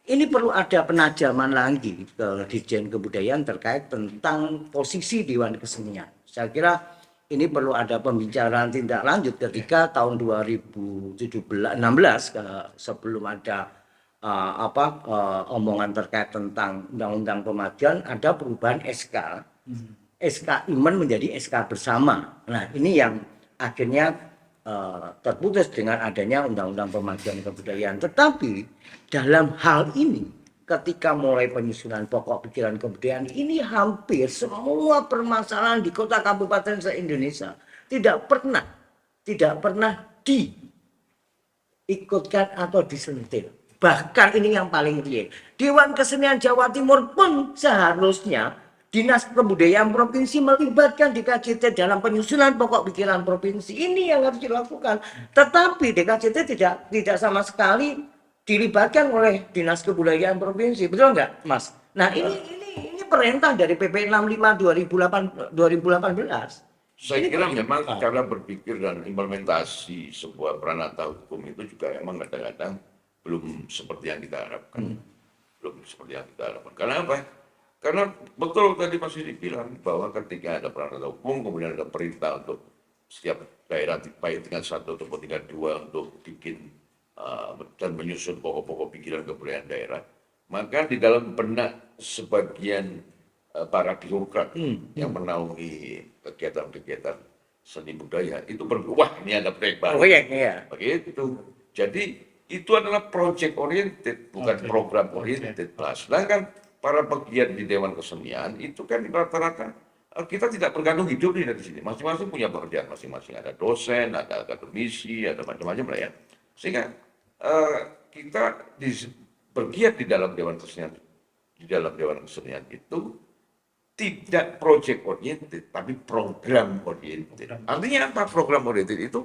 ini perlu ada penajaman lagi ke Dirjen Kebudayaan terkait tentang posisi Dewan Kesenian. Saya kira ini perlu ada pembicaraan tindak lanjut ketika tahun 2016 sebelum ada omongan terkait tentang undang-undang pemajuan, ada perubahan SK. SK Iman menjadi SK bersama. Nah, ini yang akhirnya terputus dengan adanya undang-undang pemajuan kebudayaan. Tetapi dalam hal ini, ketika mulai penyusunan pokok pikiran kebudayaan, ini hampir semua permasalahan di kota kabupaten se-Indonesia tidak pernah diikutkan atau disentil. Bahkan ini yang paling real. Dewan Kesenian Jawa Timur pun seharusnya Dinas Kebudayaan Provinsi melibatkan DKJT dalam penyusunan pokok pikiran provinsi. Ini yang harus dilakukan. Tetapi DKJT tidak sama sekali dilibatkan oleh Dinas Kebudayaan Provinsi. Betul nggak, Mas? Nah, ini perintah dari PP 65 2018. Saya kira memang cara berpikir dan implementasi sebuah peranata hukum itu juga memang kadang-kadang belum seperti yang kita harapkan. Belum seperti yang kita harapkan. Karena apa? Karena betul tadi Mas Yudi bilang bahwa ketika ada peranata hukum, kemudian ada perintah untuk setiap daerah baik tingkat 1 ataupun tingkat 2 untuk bikin dan menyusun pokok-pokok pikiran kebudayaan daerah, maka di dalam benak sebagian para birokrat yang menaungi kegiatan-kegiatan seni budaya itu wah ini ada proyek baru. Begitu. Jadi itu adalah project oriented, bukan program oriented. Sedangkan para pegiat di Dewan Kesenian itu kan rata-rata kita tidak bergantung hidup nih dari sini. Masing-masing punya pekerjaan masing-masing. Ada dosen, ada akademisi, ada macam-macam lah ya. Sehingga kita bergiat di dalam Dewan Kesenian, itu tidak project oriented, tapi program oriented. Artinya apa program oriented itu?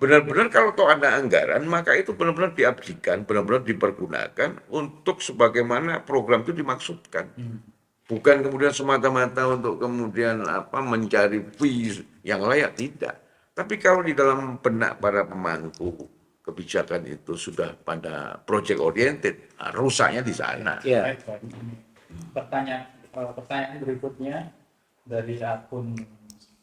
Benar-benar kalau toh ada anggaran, maka itu benar-benar diabdikan, benar-benar dipergunakan untuk sebagaimana program itu dimaksudkan. Bukan kemudian semata-mata untuk kemudian mencari fee yang layak, tidak. Tapi kalau di dalam benak para pemangku kebijakan itu sudah pada project oriented, rusaknya di sana. Ya. Pertanyaan berikutnya dari akun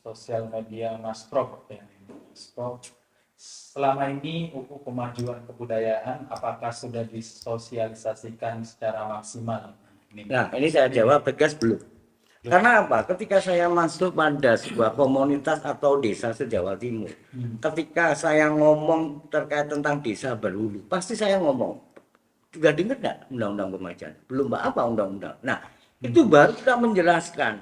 sosial media Mas Prok. Mas Prok, selama ini UU Kemajuan Kebudayaan apakah sudah disosialisasikan secara maksimal? Nah, ini saya jawab tegas belum. Karena apa? Ketika saya masuk pada sebuah komunitas atau desa se-Jawa Timur, ketika saya ngomong terkait tentang desa Berhulu, pasti saya ngomong, juga dengar nggak undang-undang pemajuan? Belum apa undang-undang. Nah, itu baru kita menjelaskan.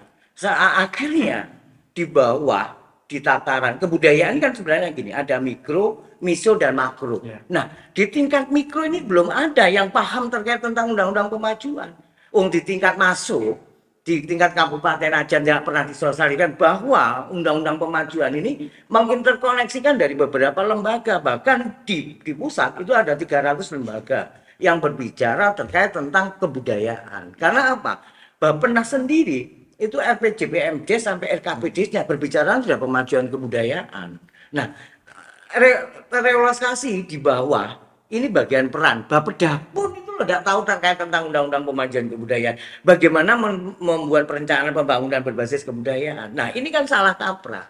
Akhirnya di bawah, di tataran kebudayaan kan sebenarnya gini, ada mikro, miso, dan makro. Nah, di tingkat mikro ini belum ada yang paham terkait tentang undang-undang pemajuan. Di tingkat masuk, di tingkat kabupaten aja tidak pernah disosialisasikan bahwa undang-undang pemajuan ini menginterkoneksikan dari beberapa lembaga. Bahkan di pusat itu ada 300 lembaga yang berbicara terkait tentang kebudayaan. Karena apa? Bappenas sendiri itu RPJPMD sampai RKPD-nya berbicara sudah pemajuan kebudayaan. Nah, relokasi di bawah ini bagian peran. Bapeda pun itu tidak tahu terkait tentang undang-undang pemajuan kebudayaan. Bagaimana membuat perencanaan pembangunan berbasis kebudayaan. Nah, ini kan salah kaprah.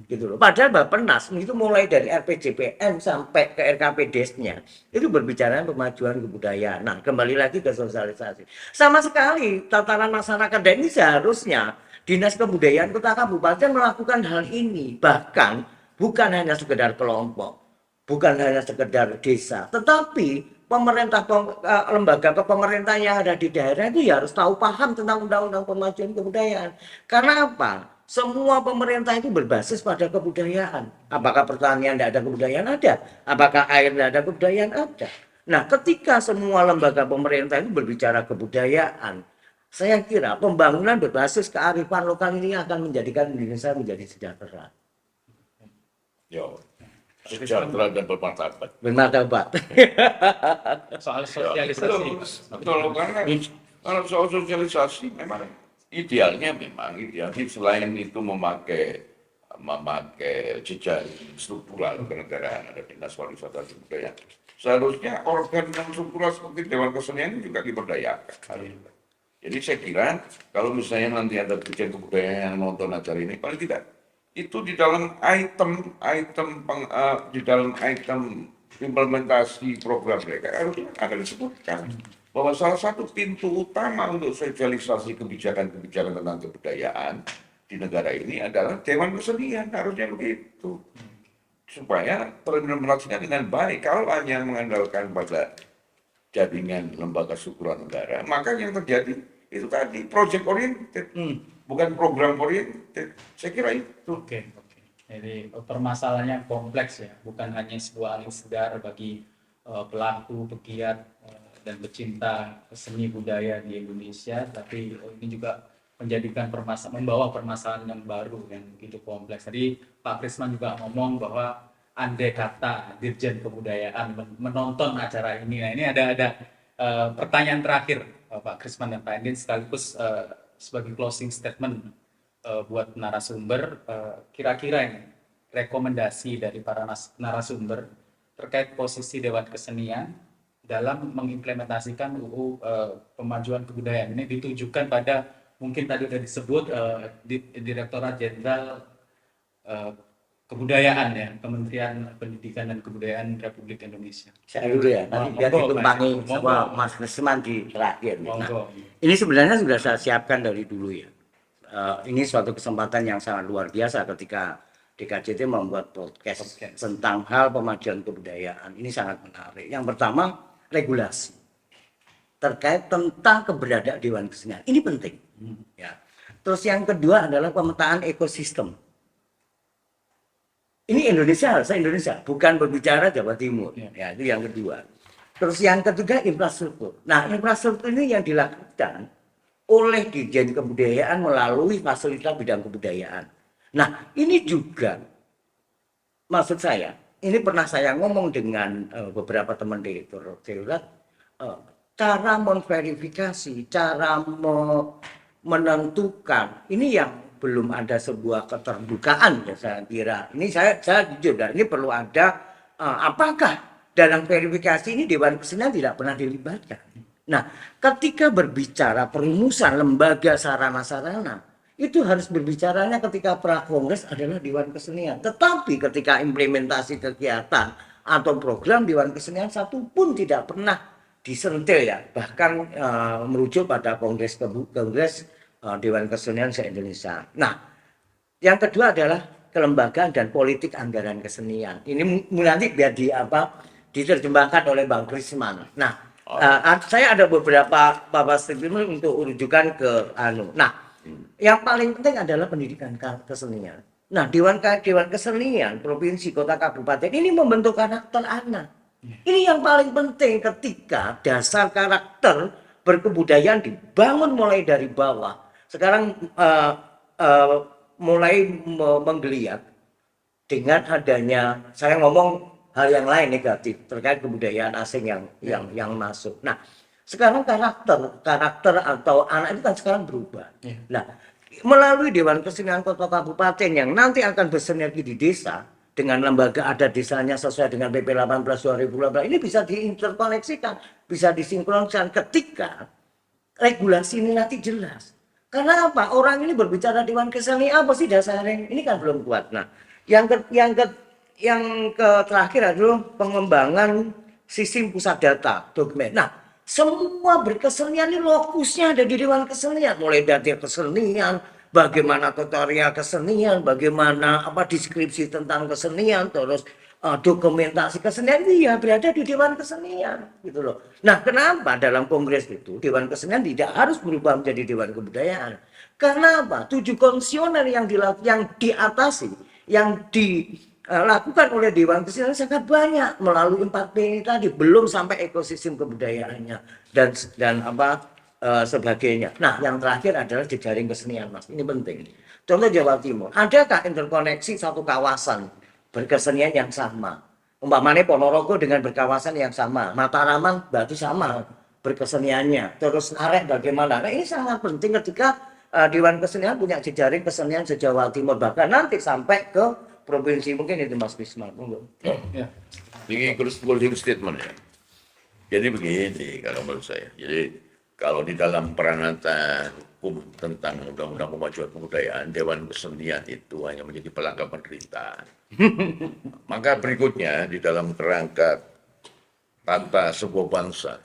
Gitu loh. Padahal Bappenas itu mulai dari RPJPM sampai ke RKPD-nya itu berbicara pemajuan kebudayaan. Nah, kembali lagi ke sosialisasi. Sama sekali tataran masyarakat, dan ini seharusnya Dinas Kebudayaan Kota Kabupaten melakukan hal ini. Bahkan bukan hanya sekedar kelompok, bukan hanya sekedar desa, tetapi pemerintah, lembaga kepemerintahan yang ada di daerah itu ya harus tahu paham tentang undang-undang pemajuan kebudayaan. Karena apa? Semua pemerintah itu berbasis pada kebudayaan. Apakah pertanian tidak ada kebudayaan? Ada. Apakah air tidak ada kebudayaan? Ada. Nah, ketika semua lembaga pemerintah itu berbicara kebudayaan, saya kira pembangunan berbasis kearifan lokal ini akan menjadikan Indonesia menjadi sejahtera. Ya, sejahtera dan bermartabat. Bermartabat. Soal sosialisasi. Betul, karena kalau soal sosialisasi memang idealnya selain itu memakai jejaring struktural kenegaraan, ada Dinas Pariwisata dan Budaya. Seharusnya organ yang struktural seperti Dewan Kesenian itu juga diberdayakan. Jadi saya kira kalau misalnya nanti ada Dirjen Kebudayaan yang nonton acara ini, paling tidak itu di dalam di dalam item implementasi program mereka harusnya akan disebutkan bahwa salah satu pintu utama untuk sosialisasi kebijakan-kebijakan tentang kebudayaan di negara ini adalah Dewan Kesenian, harusnya begitu. Supaya implementasinya dengan baik. Kalau hanya mengandalkan pada jaringan lembaga struktural negara, maka yang terjadi itu tadi project oriented, bukan program oriented. Saya kira itu. Oke. Jadi permasalahannya kompleks ya, bukan hanya sebuah angin segar bagi pelaku, pegiat dan pecinta seni budaya di Indonesia, tapi ini juga membawa permasalahan yang baru yang begitu kompleks. Tadi Pak Krisman juga ngomong bahwa andai kata Dirjen Kebudayaan menonton acara ini. Nah, ini ada pertanyaan terakhir Pak Krisman dan Pak Endin sekaligus sebagai closing statement buat narasumber, kira-kira ini rekomendasi dari para narasumber terkait posisi Dewan Kesenian dalam mengimplementasikan UU Pemajuan Kebudayaan ini ditujukan pada, mungkin tadi sudah disebut, Direktorat Jenderal Kebudayaan ya, Kementerian Pendidikan dan Kebudayaan Republik Indonesia. Saya dulu ya, nanti biar ditumpangi sama Mas Krisman di terakhir. Nah, ini sebenarnya sudah saya siapkan dari dulu ya. Ini suatu kesempatan yang sangat luar biasa ketika DKJT membuat podcast tentang hal pemajuan kebudayaan. Ini sangat menarik. Yang pertama, regulasi terkait tentang keberadaan Dewan Kesenian. Ini penting. Ya. Terus yang kedua adalah pemetaan ekosistem. Ini Indonesia, harusnya Indonesia, bukan berbicara Jawa Timur. Ya, itu yang kedua. Terus yang ketiga, infrastruktur. Nah, infrastruktur ini yang dilakukan oleh Dirjen Kebudayaan melalui fasilitas bidang kebudayaan. Nah, ini juga maksud saya, ini pernah saya ngomong dengan beberapa teman direktur cara memverifikasi, cara menentukan, ini yang belum ada sebuah keterbukaan ya saya kira. Ini saya jujur, ini perlu ada apakah dalam verifikasi ini Dewan Kesenian tidak pernah dilibatkan. Nah, ketika berbicara perumusan lembaga sarana-sarana, itu harus berbicaranya ketika prakongres adalah Dewan Kesenian. Tetapi ketika implementasi kegiatan atau program Dewan Kesenian satu pun tidak pernah disentil ya. Bahkan merujuk pada kongres Dewan Kesenian se-Indonesia. Nah, yang kedua adalah kelembagaan dan politik anggaran kesenian. Ini nanti biar diterjemahkan oleh Bang Krisman. Nah, saya ada beberapa statement untuk rujukan ke Nah, yang paling penting adalah pendidikan kesenian. Nah, Dewan Kesenian provinsi, kota, kabupaten ini membentuk karakter anak. Ini yang paling penting ketika dasar karakter berkebudayaan dibangun mulai dari bawah. Sekarang mulai menggeliat dengan adanya, saya ngomong hal yang lain negatif terkait kebudayaan asing yang masuk. Nah, sekarang karakter atau anak itu kan sekarang berubah. Nah, melalui Dewan Kesenian Kota Kabupaten yang nanti akan bersinergi di desa dengan lembaga adat desanya sesuai dengan PP 18 2018 ini bisa diinterkoneksikan, bisa disinkronkan ketika regulasi ini nanti jelas. Karena apa? Orang ini berbicara Dewan Kesenian apa sih dasarnya? Ini kan belum kuat. Nah, yang terakhir adalah pengembangan sistem pusat data dokumen. Nah, semua berkesenian ini lokusnya ada di Dewan Kesenian, mulai dari kesenian, bagaimana tutorial kesenian, bagaimana deskripsi tentang kesenian, terus dokumentasi kesenian itu ya berada di Dewan Kesenian gitu loh. Nah, kenapa dalam kongres itu Dewan Kesenian tidak harus berubah menjadi Dewan Kebudayaan? Karena apa? 7 komisioner yang diatasi, yang dilakukan oleh Dewan Kesenian sangat banyak melalui 4P ini tadi, belum sampai ekosistem kebudayaannya dan sebagainya. Nah, yang terakhir adalah jejaring kesenian, Mas. Ini penting. Contoh Jawa Timur, adakah interkoneksi satu kawasan berkesenian yang sama? Umpamanya Ponorogo dengan berkawasan yang sama, Mataraman berarti sama berkeseniannya. Terus Arek bagaimana? Nah, ini sangat penting ketika Dewan Kesenian punya jejaring kesenian se-Jawa Timur, bahkan nanti sampai ke provinsi. Mungkin itu Mas Bisma. Ini closing statement ya. Jadi begini kalau menurut saya. Jadi kalau di dalam peranata hukum tentang Undang-Undang Pemajuan Kebudayaan, Dewan Kesenian itu hanya menjadi pelengkap pemerintah. Maka berikutnya di dalam kerangka tata sebuah bangsa,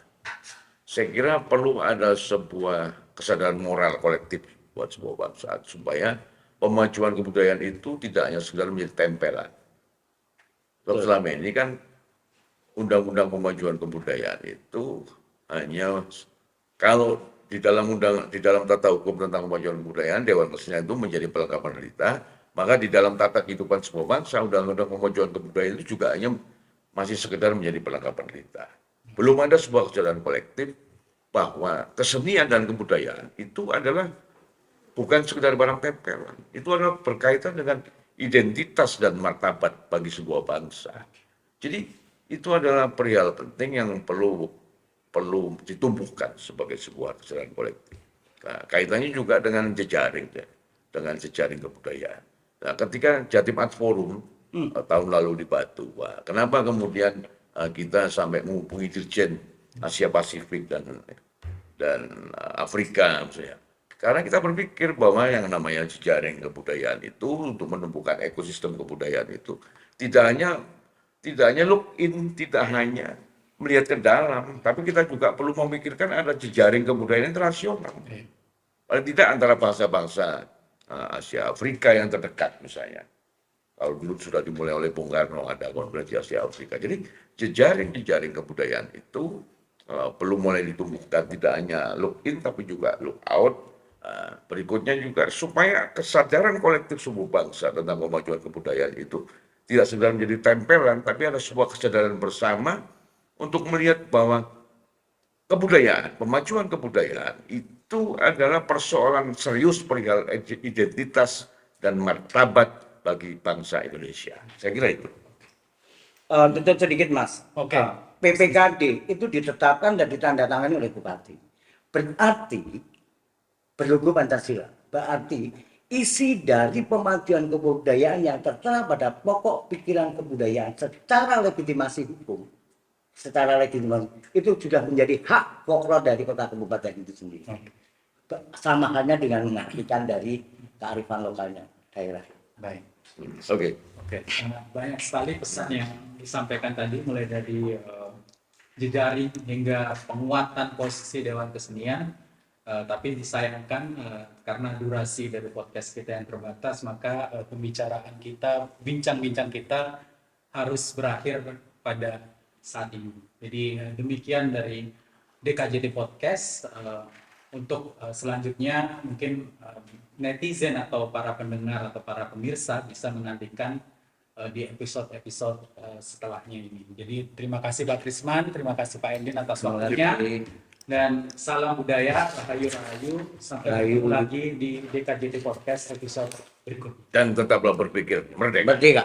saya kira perlu ada sebuah kesadaran moral kolektif buat sebuah bangsa supaya pemajuan kebudayaan itu tidak hanya sekedar menjadi tempelan. Sebab selama ini kan Undang-Undang Pemajuan Kebudayaan itu hanya kalau di dalam tata hukum tentang pemajuan kebudayaan, Dewan Kesenian itu menjadi pelengkap pemerintah, maka di dalam tata kehidupan sebuah bangsa, Undang-Undang Pemajuan Kebudayaan itu juga hanya masih sekedar menjadi pelengkap pemerintah. Belum ada sebuah kesadaran kolektif bahwa kesenian dan kebudayaan itu adalah bukan sekedar barang tempelan, itu adalah berkaitan dengan identitas dan martabat bagi sebuah bangsa. Jadi itu adalah perihal penting yang perlu ditumbuhkan sebagai sebuah kesadaran kolektif. Nah, kaitannya juga dengan jejaring, ya, dengan jejaring kebudayaan. Nah, ketika Jatim Art Forum tahun lalu di Batu, kenapa kemudian kita sampai menghubungi Dirjen Asia Pasifik dan Afrika, misalnya? Karena kita berpikir bahwa yang namanya jejaring kebudayaan itu untuk menumbuhkan ekosistem kebudayaan itu tidak hanya look in, tidak hanya melihat ke dalam, tapi kita juga perlu memikirkan ada jejaring kebudayaan internasional. Paling tidak antara bangsa-bangsa Asia Afrika yang terdekat misalnya. Kalau dulu sudah dimulai oleh Bung Karno ada konferensi Asia Afrika. Jadi jejaring kebudayaan itu perlu mulai ditumbuhkan, tidak hanya look in tapi juga look out. Berikutnya juga supaya kesadaran kolektif sebuah bangsa tentang pemajuan kebudayaan itu tidak sekedar menjadi tempelan, tapi ada sebuah kesadaran bersama untuk melihat bahwa kebudayaan, pemajuan kebudayaan itu adalah persoalan serius perihal identitas dan martabat bagi bangsa Indonesia. Saya kira itu. Tutup sedikit Mas. Oke. PPKD itu ditetapkan dan ditandatangani oleh Bupati. Berarti berlogo Pancasila. Berarti isi dari pemajuan kebudayaan yang tertera pada pokok pikiran kebudayaan secara legitimasi hukum, itu sudah menjadi hak pokok dari kota kabupaten itu sendiri. Sama halnya dengan mengartikan dari kearifan lokalnya daerah. Baik. Oke. Oke, banyak sekali pesan yang disampaikan tadi, mulai dari jejaring hingga penguatan posisi Dewan Kesenian. Tapi disayangkan karena durasi dari podcast kita yang terbatas, maka pembicaraan kita, bincang-bincang kita harus berakhir pada saat ini. Jadi demikian dari DKJD Podcast. Untuk selanjutnya mungkin netizen atau para pendengar atau para pemirsa bisa menantikan di episode-episode setelahnya ini. Jadi terima kasih Pak Trisman, terima kasih Pak Endin atas waktunya. Dan salam budaya, rahayu. Sampai ketemu lagi di DKJD Podcast episode berikutnya. Dan tetaplah berpikir merdeka. Merdeka.